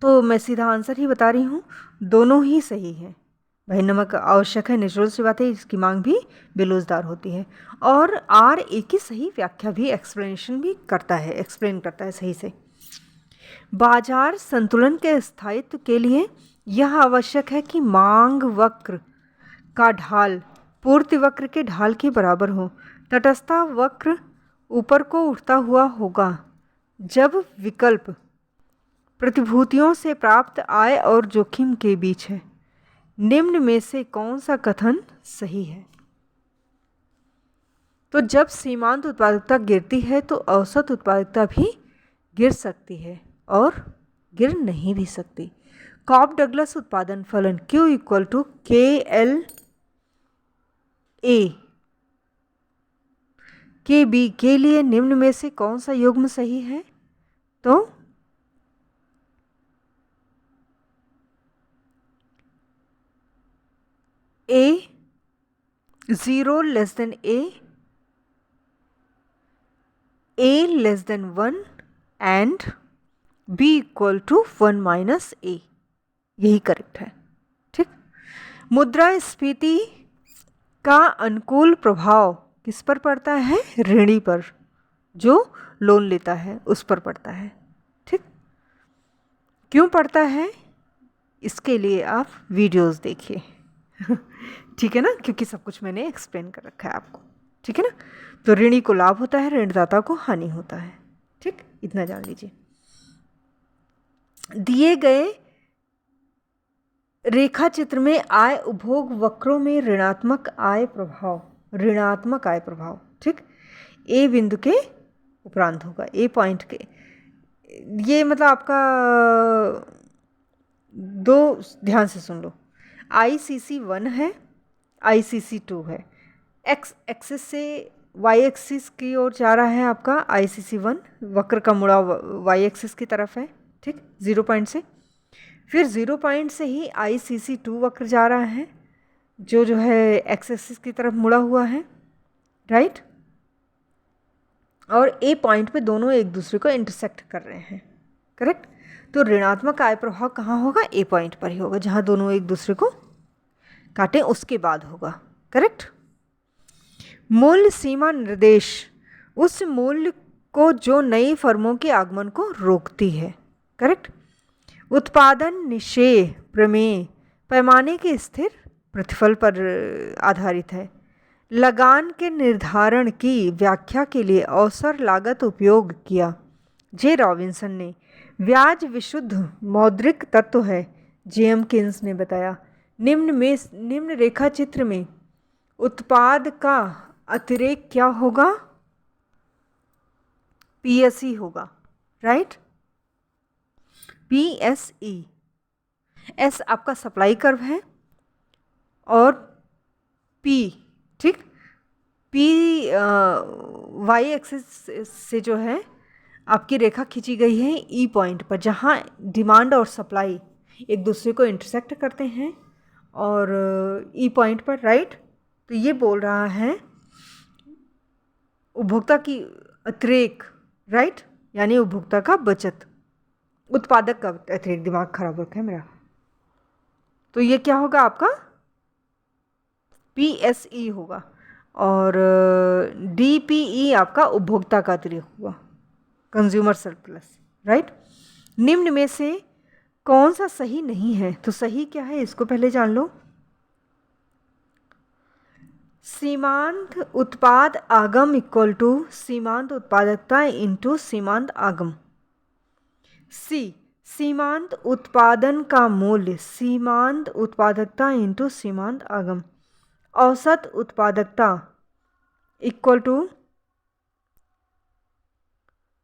तो मैं सीधा आंसर ही बता रही हूँ, दोनों ही सही है। भाई नमक आवश्यक है, नेचुरल सी बात है, इसकी मांग भी बेरोजगार होती है। और आर ए की सही व्याख्या भी, एक्सप्लेनेशन भी करता है, एक्सप्लेन करता है सही से। बाजार संतुलन के स्थायित्व के लिए यह आवश्यक है कि मांग वक्र का ढाल पूर्ति वक्र के ढाल के बराबर हो। तटस्थता वक्र ऊपर को उठता हुआ होगा जब विकल्प प्रतिभूतियों से प्राप्त आय और जोखिम के बीच है। निम्न में से कौन सा कथन सही है? तो जब सीमांत उत्पादकता गिरती है तो औसत उत्पादकता भी गिर सकती है और गिर नहीं भी सकती। कॉब डगलस उत्पादन फलन Q equal to KL A के बी के लिए निम्न में से कौन सा युग्म सही है? तो A 0 less than A less than 1 and B equal to 1 minus A, यही करेक्ट है। ठीक। मुद्रास्फीति का अनुकूल प्रभाव किस पर पड़ता है? ऋणी पर, जो लोन लेता है उस पर पड़ता है। ठीक। क्यों पड़ता है? इसके लिए आप वीडियोस देखिए। ठीक है ना, क्योंकि सब कुछ मैंने एक्सप्लेन कर रखा है आपको। ठीक है ना। तो ऋणी को लाभ होता है, ऋणदाता को हानि होता है। ठीक, इतना जान लीजिए। दिए गए रेखा चित्र में आय उपभोग वक्रों में ऋणात्मक आय प्रभाव, ठीक, ए बिंदु के उपरांत होगा, ए पॉइंट के। ये मतलब आपका दो, ध्यान से सुन लो। ICC 1 है, ICC 2 है। एक्स एक्सिस से वाई एक्सिस की ओर जा रहा है आपका ICC 1, वक्र का मुड़ा वाई एक्सिस की तरफ है। ठीक, 0 पॉइंट से। फिर 0 पॉइंट से ही ICC 2 वक्र जा रहा है, जो है एक्स एक्सिस की तरफ मुड़ा हुआ है, राइट। और ए पॉइंट पे दोनों एक दूसरे को इंटरसेक्ट कर रहे हैं, करेक्ट। तो ऋणात्मक आय प्रभाव कहाँ होगा? ए पॉइंट पर ही होगा, जहाँ दोनों एक दूसरे को काटें उसके बाद होगा, करेक्ट। मूल्य सीमा निर्देश उस मूल्य को जो नई फर्मों के आगमन को रोकती है, करेक्ट। उत्पादन निश्चय प्रमेय पैमाने के स्थिर प्रतिफल पर आधारित है। लगान के निर्धारण की व्याख्या के लिए अवसर लागत उपयोग किया। जे रॉबिन्सन ने। ब्याज विशुद्ध मौद्रिक तत्व है, JM किन्स ने बताया। निम्न रेखा चित्र में उत्पाद का अतिरेक क्या होगा? PSE होगा, राइट। PSE। S आपका सप्लाई कर्व है और P, ठीक, P वाई एक्सिस से जो है आपकी रेखा खींची गई है E पॉइंट पर, जहाँ डिमांड और सप्लाई एक दूसरे को इंटरसेक्ट करते हैं, और E पॉइंट पर, राइट। तो ये बोल रहा है उपभोक्ता की अतिरेक, राइट, यानी उपभोक्ता का बचत, उत्पादक का अतिरेक। दिमाग खराब रखा है मेरा। तो ये क्या होगा आपका? PSE होगा, और DPE आपका उपभोक्ता का अतिरेक होगा, कंज्यूमर सरप्लस, राइट। निम्न में से कौन सा सही नहीं है? तो सही क्या है इसको पहले जान लो। सीमांत उत्पाद आगम इक्वल टू सीमांत उत्पादकता इंटू सीमांत आगम। सीमांत उत्पादन का मूल्य सीमांत उत्पादकता इंटू सीमांत आगम। औसत उत्पादकता इक्वल टू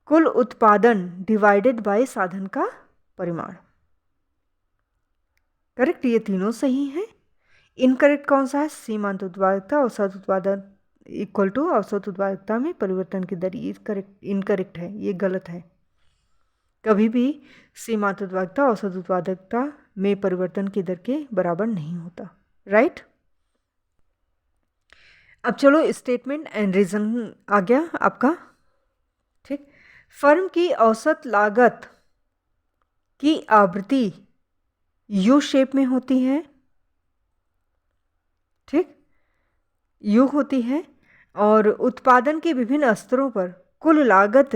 कुल उत्पादन डिवाइडेड बाय साधन का परिमाण, करेक्ट। ये तीनों सही हैं। इनकरेक्ट कौन सा है? सीमांत उत्पादकता औसत उत्पादन इक्वल टू औसत उत्पादकता में परिवर्तन की दर, ये करेक्ट, इनकरेक्ट है, ये गलत है। कभी भी सीमांत उत्पादकता औसत उत्पादकता में परिवर्तन की दर के बराबर नहीं होता, राइट। अब चलो स्टेटमेंट एंड रीजन आ गया आपका। ठीक, फर्म की औसत लागत की आवृत्ति यू शेप में होती है। ठीक, यू होती है और उत्पादन के विभिन्न स्तरों पर कुल लागत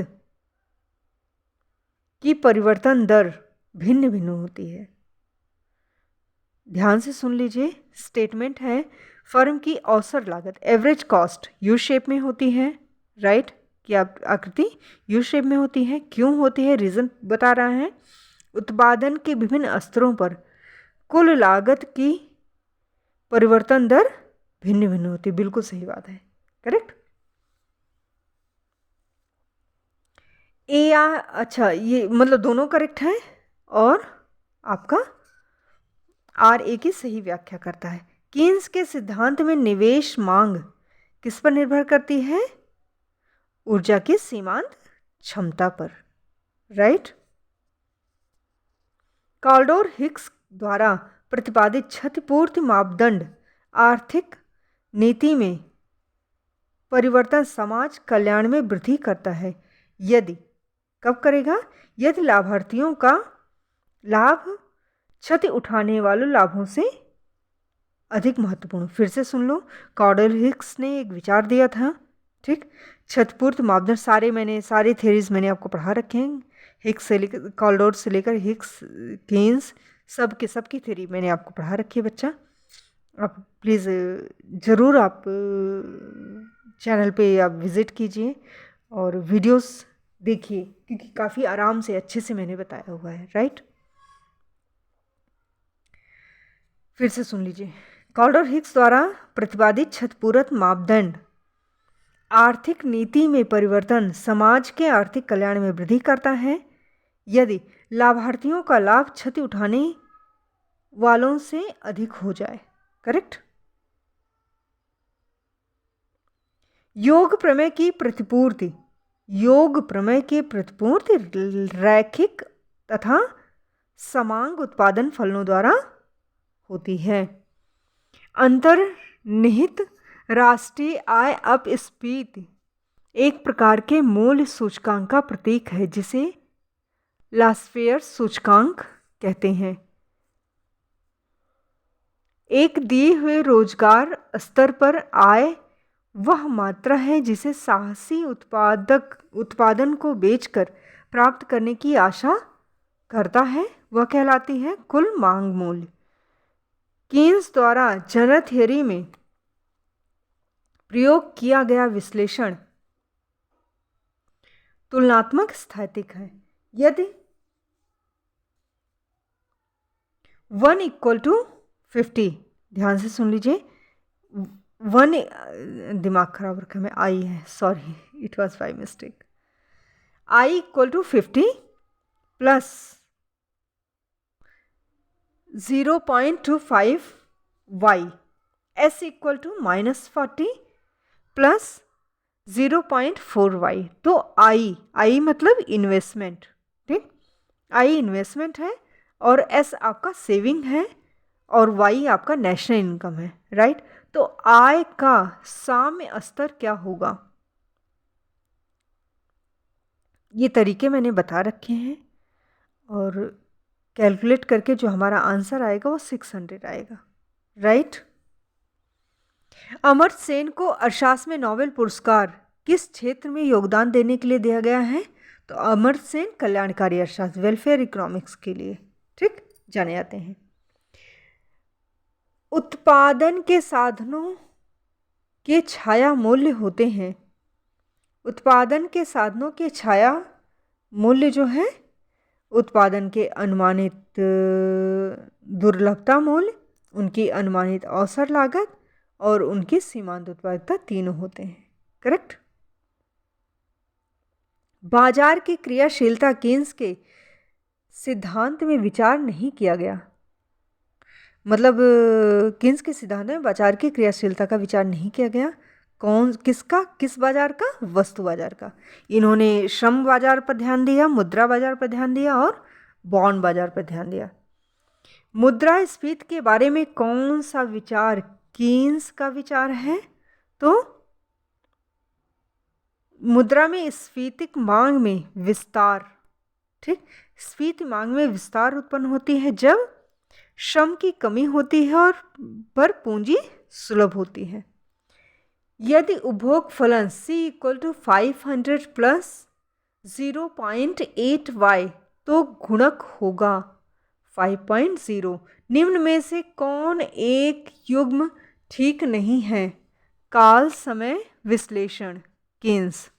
की परिवर्तन दर भिन्न भिन्न होती है। ध्यान से सुन लीजिए, स्टेटमेंट है फर्म की औसत लागत एवरेज कॉस्ट यू शेप में होती है, राइट, कि आकृति यू शेप में होती है। क्यों होती है, रीज़न बता रहा है। उत्पादन के विभिन्न स्तरों पर कुल लागत की परिवर्तन दर भिन्न भिन्न होती है। बिल्कुल सही बात है, करेक्ट। अच्छा, ये मतलब दोनों करेक्ट है और आपका आर ए की सही व्याख्या करता है। कीन्स के सिद्धांत में निवेश मांग किस पर निर्भर करती है? ऊर्जा की सीमांत क्षमता पर, राइट। कॉल्डोर हिक्स द्वारा प्रतिपादित क्षतिपूर्ति मापदंड आर्थिक नीति में परिवर्तन समाज कल्याण में वृद्धि करता है। यदि, कब करेगा? यदि लाभार्थियों का लाभ क्षति उठाने वालों लाभों से अधिक महत्वपूर्ण। फिर से सुन लो, कॉल्डोर हिक्स ने एक विचार दिया था। ठीक, क्षतिपूर्ति मापदंड सारे थ्योरीज मैंने आपको पढ़ा रखे हैं। हिक्स से लेकर कॉल्डोर से लेकर हिक्स, केन्स, सबकी थ्योरी मैंने आपको पढ़ा रखी है बच्चा। आप प्लीज़ ज़रूर आप चैनल पे आप विज़िट कीजिए और वीडियोस देखिए, क्योंकि काफ़ी आराम से अच्छे से मैंने बताया हुआ है, राइट। फिर से सुन लीजिए, कॉल्डोर हिक्स द्वारा प्रतिपादित क्षतिपूर्ति मापदंड आर्थिक नीति में परिवर्तन समाज के आर्थिक कल्याण में वृद्धि करता है यदि लाभार्थियों का लाभ क्षति उठाने वालों से अधिक हो जाए, करेक्ट। योग प्रमेय की प्रतिपूर्ति रैखिक तथा समांग उत्पादन फलनों द्वारा होती है। अंतर्निहित राष्ट्रीय आय अपस्फीति एक प्रकार के मूल्य सूचकांक का प्रतीक है जिसे लास्फेयर सूचकांक कहते हैं। एक दिए हुए रोजगार स्तर पर आय वह मात्रा है जिसे साहसी उत्पादन को बेचकर प्राप्त करने की आशा करता है, वह कहलाती है कुल मांग मूल्य। कीन्स द्वारा जनरल थ्योरी में प्रयोग किया गया विश्लेषण तुलनात्मक स्थैतिक है। यदि 1:50, ध्यान से सुन लीजिए, 1, दिमाग खराब रखा मैं, आई है, sorry, it was by mistake. I=50 plus 0.25y, S=-40 plus 0.4y। तो I मतलब इन्वेस्टमेंट, ठीक, I इन्वेस्टमेंट है और S आपका सेविंग है और Y आपका नेशनल इनकम है, राइट। तो आय का साम्य स्तर क्या होगा, ये तरीके मैंने बता रखे हैं और कैलकुलेट करके जो हमारा आंसर आएगा वो 600 आएगा, राइट। अमर्त्य सेन को अर्थशास्त्र में नोबेल पुरस्कार किस क्षेत्र में योगदान देने के लिए दिया गया है? तो अमर्त्य सेन कल्याणकारी अर्थशास्त्र, वेलफेयर इकोनॉमिक्स के लिए, ठीक, जाने जाते हैं। उत्पादन के साधनों के छाया मूल्य होते हैं। उत्पादन के साधनों के छाया मूल्य जो है उत्पादन के अनुमानित दुर्लभता मूल्य, उनकी अनुमानित औसत लागत और उनकी सीमांत उत्पादकता तीनों होते हैं, करेक्ट। बाजार की क्रियाशीलता कीन्स के सिद्धांत में विचार नहीं किया गया। मतलब कीन्स के सिद्धांत में बाजार की क्रियाशीलता का विचार नहीं किया गया। किस बाजार का? वस्तु बाजार का। इन्होंने श्रम बाजार पर ध्यान दिया, मुद्रा बाजार पर ध्यान दिया और बॉन्ड बाजार पर ध्यान दिया। मुद्रास्फीति के बारे में कौन सा विचार कीन्स का विचार है? तो मुद्रा में स्फीतिक मांग में विस्तार, ठीक, स्फीति मांग में विस्तार उत्पन्न होती है जब श्रम की कमी होती है और पर पूंजी सुलभ होती है। यदि उपभोग फलन C = 500 प्लस 0.8y तो गुणक होगा 5.0। निम्न में से कौन एक युग्म ठीक नहीं है? काल समय विश्लेषण, केन्स।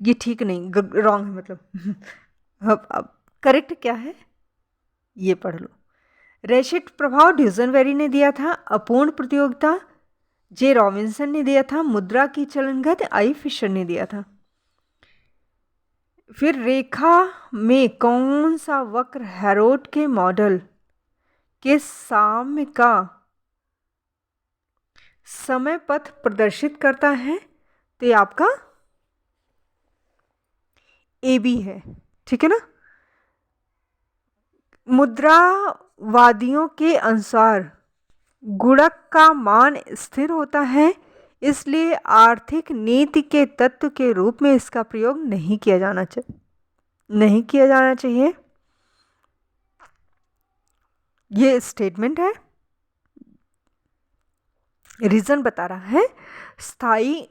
ये ठीक नहीं, रॉन्ग है मतलब। अब करेक्ट क्या है ये पढ़ लो। रेशिट प्रभाव ड्यूजनबेरी ने दिया था। अपूर्ण प्रतियोगिता जे रॉबिन्सन ने दिया था। मुद्रा की चलन गति आई फिशर ने दिया था। फिर रेखा में कौन सा वक्र हेरोड के मॉडल के साम्य का समय पथ प्रदर्शित करता है? तो ये आपका AB है, ठीक है ना। मुद्रावादियों के अनुसार गुणक का मान स्थिर होता है, इसलिए आर्थिक नीति के तत्व के रूप में इसका प्रयोग नहीं किया जाना चाहिए। ये स्टेटमेंट है, रीजन बता रहा है स्थायी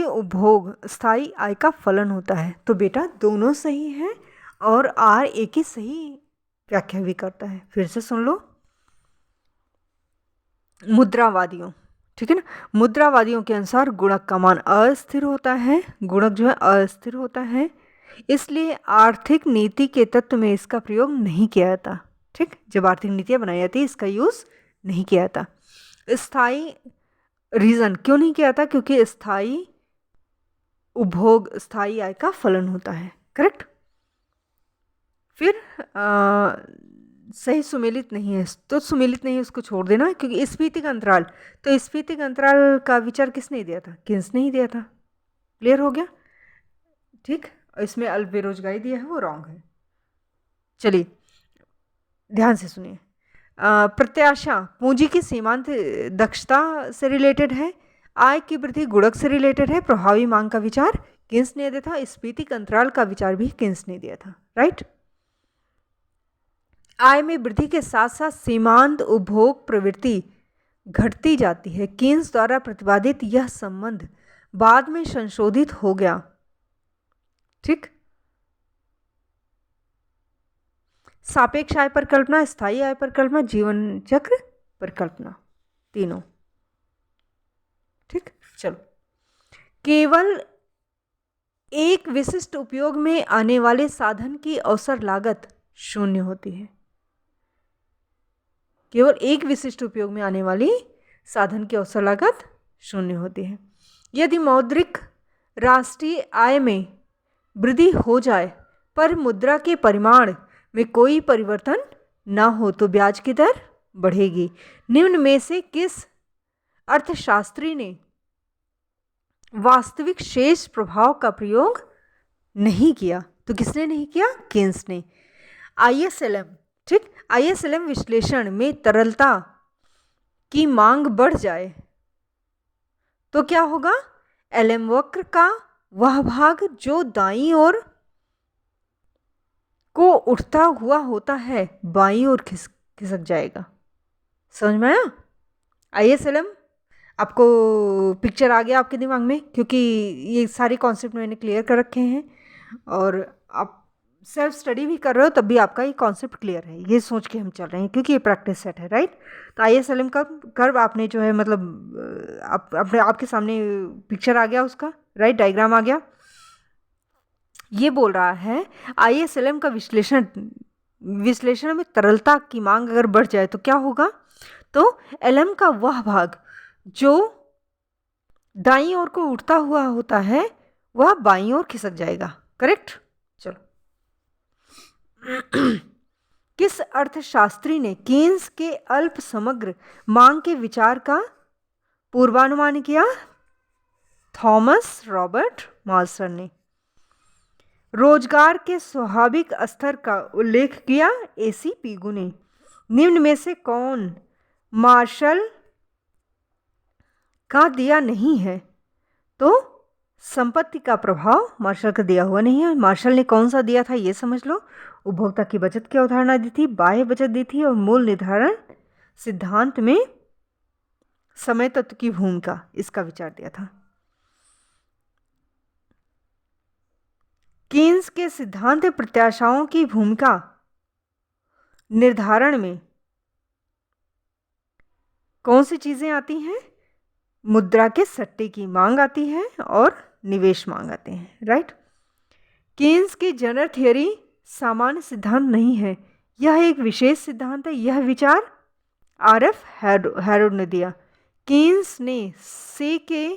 उपभोग स्थायी आय का फलन होता है। तो बेटा दोनों सही है और R एक ही सही व्याख्या भी करता है। फिर से सुन लो। मुद्रावादियों, ठीक है ना, मुद्रावादियों के अनुसार गुणक का मान अस्थिर होता है, गुणक जो है अस्थिर होता है, इसलिए आर्थिक नीति के तत्व में इसका प्रयोग नहीं किया जाता। ठीक, जब आर्थिक नीतियाँ बनाई जाती है इसका यूज़ नहीं किया जाता। स्थायी रीज़न क्यों नहीं किया जाता? क्योंकि स्थायी उपभोग स्थायी आय का फलन होता है। करेक्ट। फिर सही सुमेलित नहीं है, तो सुमेलित नहीं है उसको छोड़ देना, क्योंकि स्फीतिक अंतराल, तो स्फीतिक अंतराल का विचार किसने दिया था? किन्स ने ही दिया था। क्लियर हो गया? ठीक, इसमें अल्प बेरोजगारी दिया है वो रॉन्ग है। चलिए ध्यान से सुनिए। प्रत्याशा पूंजी की सीमांत दक्षता से रिलेटेड है, आय की वृद्धि गुणक से रिलेटेड है, प्रभावी मांग का विचार किन्स ने दिया था, स्फीतिक अंतराल का विचार भी किन्स ने दिया था। राइट। आय में वृद्धि के साथ साथ सीमांत उपभोग प्रवृत्ति घटती जाती है। किन्स द्वारा प्रतिपादित यह संबंध बाद में संशोधित हो गया। ठीक। सापेक्ष आय परिकल्पना, स्थायी आय परिकल्पना, जीवन चक्र परिकल्पना, तीनों। ठीक, चलो। केवल एक विशिष्ट उपयोग में आने वाले साधन की अवसर लागत शून्य होती है। केवल एक विशिष्ट उपयोग में आने वाली साधन की अवसर लागत शून्य होती है। यदि मौद्रिक राष्ट्रीय आय में वृद्धि हो जाए पर मुद्रा के परिमाण में कोई परिवर्तन न हो तो ब्याज की दर बढ़ेगी। निम्न में से किस अर्थशास्त्री ने वास्तविक शेष प्रभाव का प्रयोग नहीं किया? तो किसने नहीं किया? किन्स ने। ISLM, ठीक, ISLM विश्लेषण में तरलता की मांग बढ़ जाए तो क्या होगा? LM वक्र का वह भाग जो दाईं ओर को उठता हुआ होता है बाईं ओर खिसक जाएगा। समझ में आया? ISLM आपको पिक्चर आ गया आपके दिमाग में, क्योंकि ये सारे कॉन्सेप्ट मैंने क्लियर कर रखे हैं और आप सेल्फ स्टडी भी कर रहे हो तब भी आपका ये कॉन्सेप्ट क्लियर है, ये सोच के हम चल रहे हैं, क्योंकि ये प्रैक्टिस सेट है। राइट। तो ISLM का कर्व आपने जो है मतलब आपके सामने पिक्चर आ गया उसका, राइट, डायग्राम आ गया। ये बोल रहा है ISLM का विश्लेषण में तरलता की मांग अगर बढ़ जाए तो क्या होगा? तो LM का वह भाग जो दाईं ओर को उठता हुआ होता है वह बाईं ओर खिसक जाएगा। करेक्ट। चलो। किस अर्थशास्त्री ने केन्स के अल्प समग्र मांग के विचार का पूर्वानुमान किया? थॉमस रॉबर्ट मार्शल ने। रोजगार के स्वाभाविक स्तर का उल्लेख किया? AC पीगू ने। निम्न में से कौन मार्शल का दिया नहीं है तो संपत्ति का प्रभाव मार्शल का दिया हुआ नहीं है। मार्शल ने कौन सा दिया था ये समझ लो। उपभोक्ता की बचत की अवधारणा दी थी, बाह्य बचत दी थी, और मूल निर्धारण सिद्धांत में समय तत्व की भूमिका, इसका विचार दिया था। कीन्स के सिद्धांत प्रत्याशाओं की भूमिका निर्धारण में कौन सी चीजें आती हैं? मुद्रा के सट्टे की मांग आती है और निवेश मांग आते हैं, राइट। कीन्स की जनरल थियरी सामान्य सिद्धांत नहीं है, यह एक विशेष सिद्धांत है। यह विचार आरएफ हैरोल्ड ने दिया। कीन्स ने से के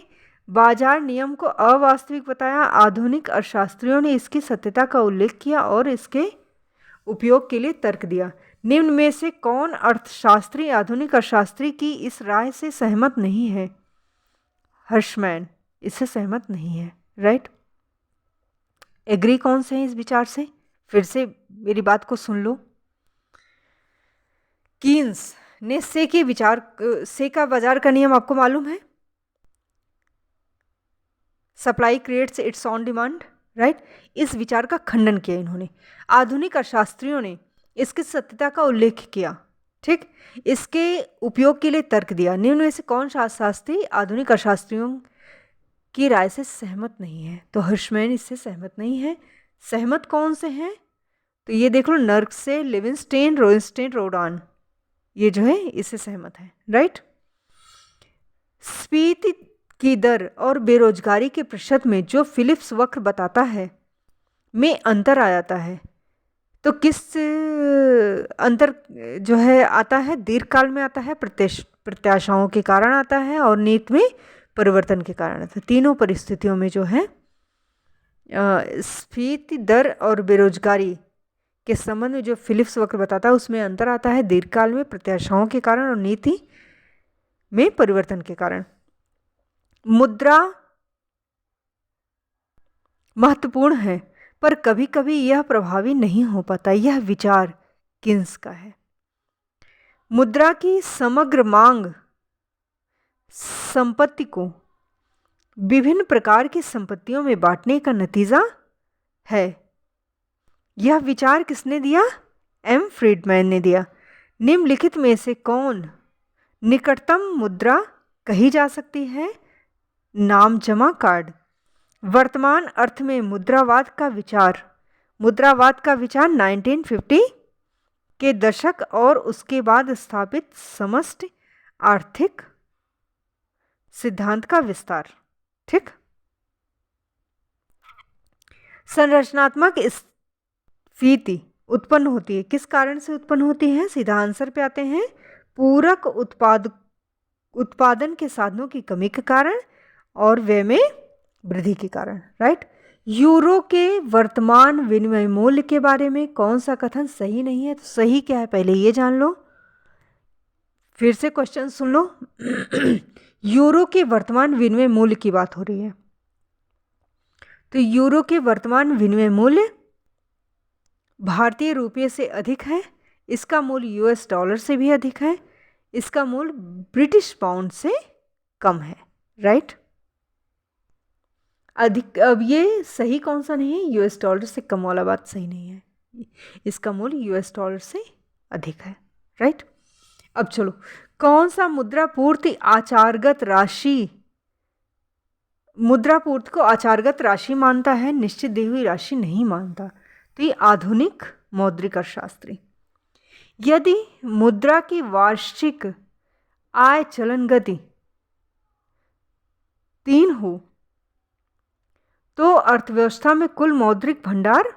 बाजार नियम को अवास्तविक बताया। आधुनिक अर्थशास्त्रियों ने इसकी सत्यता का उल्लेख किया और इसके उपयोग के लिए तर्क दिया। निम्न में से कौन अर्थशास्त्री आधुनिक अर्थशास्त्री की इस राय से सहमत नहीं है? हर्शमैन इससे सहमत नहीं है, राइट। एग्री कौन से हैं इस विचार से? फिर से मेरी बात को सुन लो। कीन्स ने से के विचार, से का बाजार का नियम आपको मालूम है, supply creates it's on demand, right. इस विचार का खंडन किया इन्होंने। आधुनिक अर्थशास्त्रियों ने इसकी सत्यता का उल्लेख किया, ठीक, इसके उपयोग के लिए तर्क दिया। निम्न में से कौन शास्त्री आधुनिक अर्थशास्त्रियों की राय से सहमत नहीं है? तो हर्शमैन इससे सहमत नहीं है। सहमत कौन से हैं? तो ये देख लो, नर्क से लिविंगस्टेन, रोइंस्टेन, रोडान, ये जो है इससे सहमत है, राइट। स्फीति की दर और बेरोजगारी के प्रतिशत में जो फिलिप्स वक्र बताता है में अंतर आ जाता है। तो किस अंतर जो है आता है? दीर्घकाल में आता है, प्रत्याशाओं के कारण आता है, और नीति में परिवर्तन के कारण आता है। तीनों परिस्थितियों में जो है स्फीति दर और बेरोजगारी के संबंध में जो फिलिप्स वक्र बताता है उसमें अंतर आता है दीर्घकाल में, प्रत्याशाओं के कारण और नीति में परिवर्तन के कारण। मुद्रा महत्वपूर्ण है पर कभी कभी यह प्रभावी नहीं हो पाता, यह विचार कीन्स का है। मुद्रा की समग्र मांग संपत्ति को विभिन्न प्रकार की संपत्तियों में बांटने का नतीजा है। यह विचार किसने दिया? एम फ्रीडमैन ने दिया। निम्नलिखित में से कौन निकटतम मुद्रा कही जा सकती है? नाम जमा कार्ड। वर्तमान अर्थ में मुद्रावाद का विचार 1950 के दशक और उसके बाद स्थापित समष्टि आर्थिक सिद्धांत का विस्तार, ठीक। संरचनात्मक स्फीति उत्पन्न होती है, किस कारण से उत्पन्न होती है? सीधा आंसर पे आते हैं, पूरक उत्पादन के साधनों की कमी के कारण और व्यय में वृद्धि के कारण, राइट। यूरो के वर्तमान विनिमय मूल्य के बारे में कौन सा कथन सही नहीं है? तो सही क्या है पहले ये जान लो, फिर से क्वेश्चन सुन लो। यूरो के वर्तमान विनिमय मूल्य की बात हो रही है, तो यूरो के वर्तमान विनिमय मूल्य भारतीय रुपये से अधिक है, इसका मूल्य यूएस डॉलर से भी अधिक है, इसका मूल्य ब्रिटिश पाउंड से कम है, राइट। अधिक, अब ये सही कौन सा नहीं है? यूएस डॉलर से कम वाला बात सही नहीं है, इसका मूल्य यूएस डॉलर से अधिक है, राइट। अब चलो, कौन सा मुद्रापूर्ति आचारगत राशि, मुद्रापूर्ति को आचारगत राशि मानता है, निश्चित दी हुई राशि नहीं मानता? तो ये आधुनिक मौद्रिक अर्थशास्त्री। यदि मुद्रा की वार्षिक आय चलन गति 3 हो तो अर्थव्यवस्था में कुल मौद्रिक भंडार